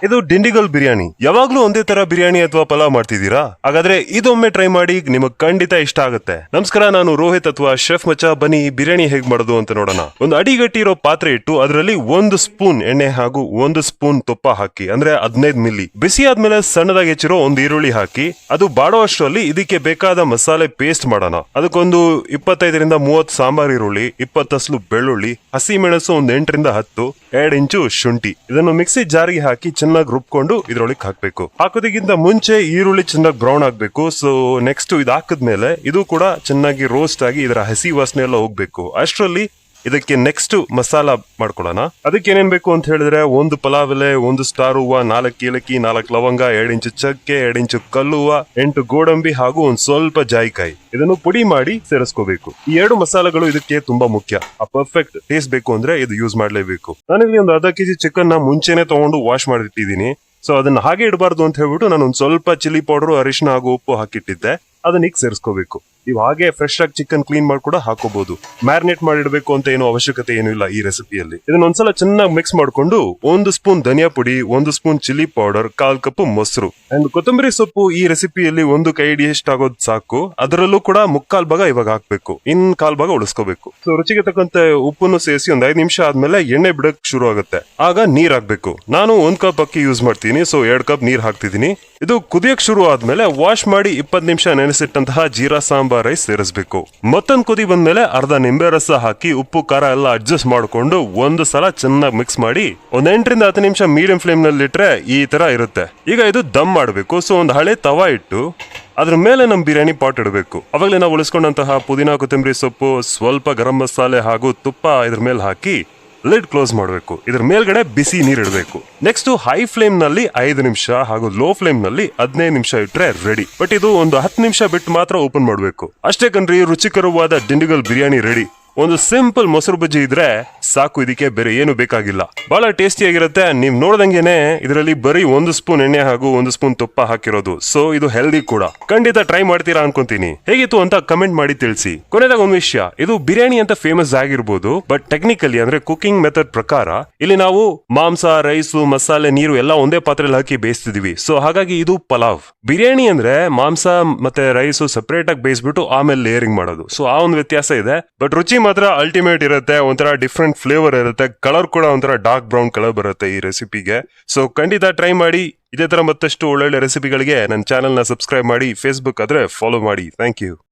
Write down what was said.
ಇದು ದಿಂಡಿಗಲ್ ಬಿರಿಯಾನಿ. ಯಾವಾಗ್ಲೂ ಒಂದೇ ತರ ಬಿರಿಯಾನಿ ಅಥವಾ ಪಲಾವ್ ಮಾಡ್ತಿದ್ದೀರಾ? ಹಾಗಾದ್ರೆ ಇದೊಮ್ಮೆ ಟ್ರೈ ಮಾಡಿ, ನಿಮಗ್ ಖಂಡಿತ ಇಷ್ಟ ಆಗುತ್ತೆ. ನಮಸ್ಕಾರ, ನಾನು ರೋಹಿತ್ ಅಥವಾ ಶೆಫ್ ಮಚ್ಚ. ಬನ್ನಿ ಬಿರಿಯಾನಿ ಹೇಗ್ ಮಾಡೋದು ಅಂತ ನೋಡೋಣ. ಒಂದು ಅಡಿಗಟ್ಟಿ ಇರೋ ಪಾತ್ರೆ ಇಟ್ಟು ಅದರಲ್ಲಿ 1 ಸ್ಪೂನ್ ಎಣ್ಣೆ ಹಾಗೂ 1 ಸ್ಪೂನ್ ತುಪ್ಪ ಹಾಕಿ, ಅಂದ್ರೆ 15 ಮಿಲಿ. ಬಿಸಿ ಆದ್ಮೇಲೆ ಸಣ್ಣದಾಗಿ ಹೆಚ್ಚಿರೋ ಒಂದು ಈರುಳ್ಳಿ ಹಾಕಿ, ಅದು ಬಾಡೋ ಅಷ್ಟರಲ್ಲಿ ಇದಕ್ಕೆ ಬೇಕಾದ ಮಸಾಲೆ ಪೇಸ್ಟ್ ಮಾಡೋಣ. ಅದಕ್ಕೊಂದು 25ರಿಂದ 30 ಸಾಂಬಾರ್ ಈರುಳ್ಳಿ, 20 ಅಸ್ಲು ಬೆಳ್ಳುಳ್ಳಿ, ಹಸಿ ಮೆಣಸು ಒಂದು 8 ರಿಂದ 10, 2 ಇಂಚು ಶುಂಠಿ. ಇದನ್ನು ಮಿಕ್ಸಿ ಜಾರಿಗೆ ಹಾಕಿ ಚೆನ್ನಾಗಿ ರುಬ್ಕೊಂಡು ಇದ್ರೊಳಗೆ ಹಾಕ್ಬೇಕು. ಹಾಕೋದಕ್ಕಿಂತ ಮುಂಚೆ ಈರುಳ್ಳಿ ಚೆನ್ನಾಗಿ ಬ್ರೌನ್ ಆಗ್ಬೇಕು. ಸೊ ನೆಕ್ಸ್ಟ್ ಇದು ಹಾಕಿದ್ಮೇಲೆ ಇದು ಕೂಡ ಚೆನ್ನಾಗಿ ರೋಸ್ಟ್ ಆಗಿ ಇದರ ಹಸಿ ವಾಸನೆ ಎಲ್ಲ ಹೋಗ್ಬೇಕು. ಅಷ್ಟರಲ್ಲಿ ಇದಕ್ಕೆ ನೆಕ್ಸ್ಟ್ ಮಸಾಲಾ ಮಾಡ್ಕೊಳ್ಳೋಣ. ಅದಕ್ಕೆ ಏನೇನ್ ಬೇಕು ಅಂತ ಹೇಳಿದ್ರೆ, 1 ಪಲಾವ್ ಎಲೆ, 1 ಸ್ಟಾರ್ ಹೂವ, 4 ಏಲಕ್ಕಿ, 4 ಲವಂಗ, 2 ಇಂಚು ಚಕ್ಕೆ, 2 ಇಂಚು ಕಲ್ಲು ಹೂವ, 8 ಗೋಡಂಬಿ ಹಾಗೂ ಒಂದ್ ಸ್ವಲ್ಪ ಜಾಯಿಕಾಯಿ. ಇದನ್ನು ಪುಡಿ ಮಾಡಿ ಸೇರಿಸ್ಕೋಬೇಕು. ಈ 2 ಮಸಾಲೆಗಳು ಇದಕ್ಕೆ ತುಂಬಾ ಮುಖ್ಯ. ಆ ಪರ್ಫೆಕ್ಟ್ ಟೇಸ್ಟ್ ಬೇಕು ಅಂದ್ರೆ ಇದು ಯೂಸ್ ಮಾಡ್ಲೇಬೇಕು. ನಾನಿಲ್ಲಿ ಒಂದು ಅರ್ಧ ಕೆಜಿ ಚಿಕನ್ ನ ಮುಂಚೆನೆ ತಗೊಂಡು ವಾಶ್ ಮಾಡಿಟ್ಟಿದ್ದೀನಿ. ಸೊ ಅದನ್ನ ಹಾಗೆ ಇಡಬಾರ್ದು ಅಂತ ಹೇಳ್ಬಿಟ್ಟು ನಾನು ಒಂದ್ ಸ್ವಲ್ಪ ಚಿಲ್ಲಿ ಪೌಡರ್, ಅರಿಶಿನ ಹಾಗೂ ಉಪ್ಪು ಹಾಕಿಟ್ಟಿದ್ದೆ. ಅದನ್ನ ಈಗ ಸೇರಿಸ್ಕೋಬೇಕು. ನೀವು ಹಾಗೆ ಫ್ರೆಶ್ ಆಗಿ ಚಿಕನ್ ಕ್ಲೀನ್ ಮಾಡಿ ಕೂಡ ಹಾಕೋಬಹುದು. ಮ್ಯಾರಿನೇಟ್ ಮಾಡಿಡಬೇಕು ಅಂತ ಏನೋ ಅವಶ್ಯಕತೆ ಏನೂ ಇಲ್ಲ ಈ ರೆಸಿಪಿಯಲ್ಲಿ. ಇದನ್ನ ಒಂದ್ಸಲ ಚೆನ್ನಾಗಿ ಮಿಕ್ಸ್ ಮಾಡ್ಕೊಂಡು 1 ಸ್ಪೂನ್ ಧನಿಯಾ ಪುಡಿ, 1 ಸ್ಪೂನ್ ಚಿಲ್ಲಿ ಪೌಡರ್, 1/4 ಕಪ್ ಮೊಸರು ಅಂಡ್ ಕೊತ್ತಂಬರಿ ಸೊಪ್ಪು ಈ ರೆಸಿಪಿಯಲ್ಲಿ 1 ಕೈ ಹಿಡಿಯಷ್ಟು ಆಗೋದು ಸಾಕು. ಅದರಲ್ಲೂ ಕೂಡ 3/4 ಭಾಗ ಇವಾಗ ಹಾಕ್ಬೇಕು, ಇನ್ 1/4 ಭಾಗ ಉಳಿಸ್ಕೋಬೇಕು. ಸೊ ರುಚಿಗೆ ತಕ್ಕಂತೆ ಉಪ್ಪನ್ನು ಸೇರಿಸಿ ಒಂದ್ 5 ನಿಮಿಷ ಆದ್ಮೇಲೆ ಎಣ್ಣೆ ಬಿಡಕ್ ಶುರು ಆಗುತ್ತೆ. ಆಗ ನೀರ್ ಹಾಕ್ಬೇಕು. ನಾನು 1 ಕಪ್ ಅಕ್ಕಿ ಯೂಸ್ ಮಾಡ್ತೀನಿ, ಸೊ 2 ಕಪ್ ನೀರ್ ಹಾಕ್ತಿದ್ದೀನಿ. ಇದು ಕುದಿಯಕ್ ಶುರು ಆದ್ಮೇಲೆ ವಾಶ್ ಮಾಡಿ 20 ನಿಮಿಷ ನೆನೆಸಿಟ್ಟಂತಹ ಜೀರಾ ಸಾಂಬಾರ್ ರೈಸ್ ಸೇರಿಸಬೇಕು. ಮತ್ತೊಂದು ಕುದಿ ಬಂದ್ಮೇಲೆ ಅರ್ಧ ನಿಂಬೆ ರಸ ಹಾಕಿ ಉಪ್ಪು ಖಾರ ಎಲ್ಲ ಅಡ್ಜಸ್ಟ್ ಮಾಡ್ಕೊಂಡು ಒಂದು ಸಲ ಚೆನ್ನಾಗಿ ಮಿಕ್ಸ್ ಮಾಡಿ ಒಂದ್ 8 ರಿಂದ 10 ನಿಮಿಷ ಮೀಡಿಯಂ ಫ್ಲೇಮ್ ನಲ್ಲಿ ಇಟ್ರೆ ಈ ತರ ಇರುತ್ತೆ. ಈಗ ಇದು ದಮ್ ಮಾಡಬೇಕು. ಸೊ ಒಂದು ಹಳೆ ತವಾ ಇಟ್ಟು ಅದ್ರ ಮೇಲೆ ನಮ್ ಬಿರಿಯಾನಿ ಪಾಟ್ ಇಡಬೇಕು. ಅವಾಗಲೇ ನಾವು ಉಳಿಸ್ಕೊಂಡಂತಹ ಪುದೀನಾ, ಕೊತ್ತಂಬರಿ ಸೊಪ್ಪು, ಸ್ವಲ್ಪ ಗರಂ ಮಸಾಲೆ ಹಾಗೂ ತುಪ್ಪ ಇದ್ರ ಮೇಲೆ ಹಾಕಿ ಲಿಡ್ ಕ್ಲೋಸ್ ಮಾಡಬೇಕು. ಇದ್ರ ಮೇಲ್ಗಡೆ ಬಿಸಿ ನೀರ್ ಇಡಬೇಕು. ನೆಕ್ಸ್ಟ್ ಹೈ ಫ್ಲೇಮ್ ನಲ್ಲಿ 5 ನಿಮಿಷ ಹಾಗೂ ಲೋ ಫ್ಲೇಮ್ ನಲ್ಲಿ 15 ನಿಮಿಷ ಇಟ್ರೆ ರೆಡಿ. ಬಟ್ ಇದು ಒಂದು 10 ನಿಮಿಷ ಬಿಟ್ಟು ಮಾತ್ರ ಓಪನ್ ಮಾಡಬೇಕು. ಅಷ್ಟೇ ಕಣ್ರಿ, ರುಚಿಕರವಾದ ದಿಂಡಿಗಲ್ ಬಿರಿಯಾನಿ ರೆಡಿ. ಒಂದು ಸಿಂಪಲ್ ಮೊಸರು ಬಜ್ಜಿ ಇದ್ರೆ ಸಾಕು, ಇದಕ್ಕೆ ಬೇರೆ ಏನು ಬೇಕಾಗಿಲ್ಲ. ಬಹಳ ಟೇಸ್ಟಿ ಆಗಿರುತ್ತೆ. ನೀವ್ ನೋಡ್ದಂಗೆನೆ ಇದರಲ್ಲಿ ಬರೀ 1 ಸ್ಪೂನ್ ಎಣ್ಣೆ ಹಾಗೂ 1 ಸ್ಪೂನ್ ತುಪ್ಪ ಹಾಕಿರೋದು. ಸೊ ಇದು ಹೆಲ್ದಿ ಕೂಡ. ಖಂಡಿತ ಟ್ರೈ ಮಾಡ್ತೀರಾ ಅನ್ಕೊಂತೀನಿ. ಹೇಗಿತ್ತು ಅಂತ ಕಮೆಂಟ್ ಮಾಡಿ ತಿಳಿಸಿ. ಕೊನೆದಾಗ ಒಂದು ವಿಷಯ, ಇದು ಬಿರಿಯಾನಿ ಅಂತ ಫೇಮಸ್ ಆಗಿರ್ಬೋದು, ಬಟ್ ಟೆಕ್ನಿಕಲಿ ಅಂದ್ರೆ ಕುಕಿಂಗ್ ಮೆಥಡ್ ಪ್ರಕಾರ ಇಲ್ಲಿ ನಾವು ಮಾಂಸ, ರೈಸು, ಮಸಾಲೆ, ನೀರು ಎಲ್ಲ ಒಂದೇ ಪಾತ್ರೆಯಲ್ಲಿ ಹಾಕಿ ಬೇಯಿಸ್ತಿದೀವಿ. ಸೊ ಹಾಗಾಗಿ ಇದು ಪಲಾವ್. ಬಿರಿಯಾನಿ ಅಂದ್ರೆ ಮಾಂಸ ಮತ್ತೆ ರೈಸು ಸಪರೇಟ್ ಆಗಿ ಬೇಯಿಸ್ಬಿಟ್ಟು ಆಮೇಲೆ ಲೇಯರಿಂಗ್ ಮಾಡೋದು. ಸೊ ಆ ಒಂದು ವ್ಯತ್ಯಾಸ ಇದೆ. ಬಟ್ ರುಚಿ ಮಾತ್ರ ಅಲ್ಟಿಮೇಟ್ ಇರುತ್ತೆ. ಒಂಥರ ಡಿಫ್ರೆಂಟ್ ಫ್ಲೇವರ್ ಇರುತ್ತೆ. ಕಲರ್ ಕೂಡ ಒಂಥರ ಡಾರ್ಕ್ ಬ್ರೌನ್ ಕಲರ್ ಬರುತ್ತೆ ಈ ರೆಸಿಪಿಗೆ. ಸೊ ಖಂಡಿತ ಟ್ರೈ ಮಾಡಿ. ಇದೇ ತರ ಮತ್ತಷ್ಟು ಒಳ್ಳೊಳ್ಳೆ ರೆಸಿಪಿಗಳಿಗೆ ನನ್ನ ಚಾನೆಲ್ ನ ಸಬ್ಸ್ಕ್ರೈಬ್ ಮಾಡಿ. ಫೇಸ್ಬುಕ್ ಆದ್ರೆ ಫಾಲೋ ಮಾಡಿ. Thank you.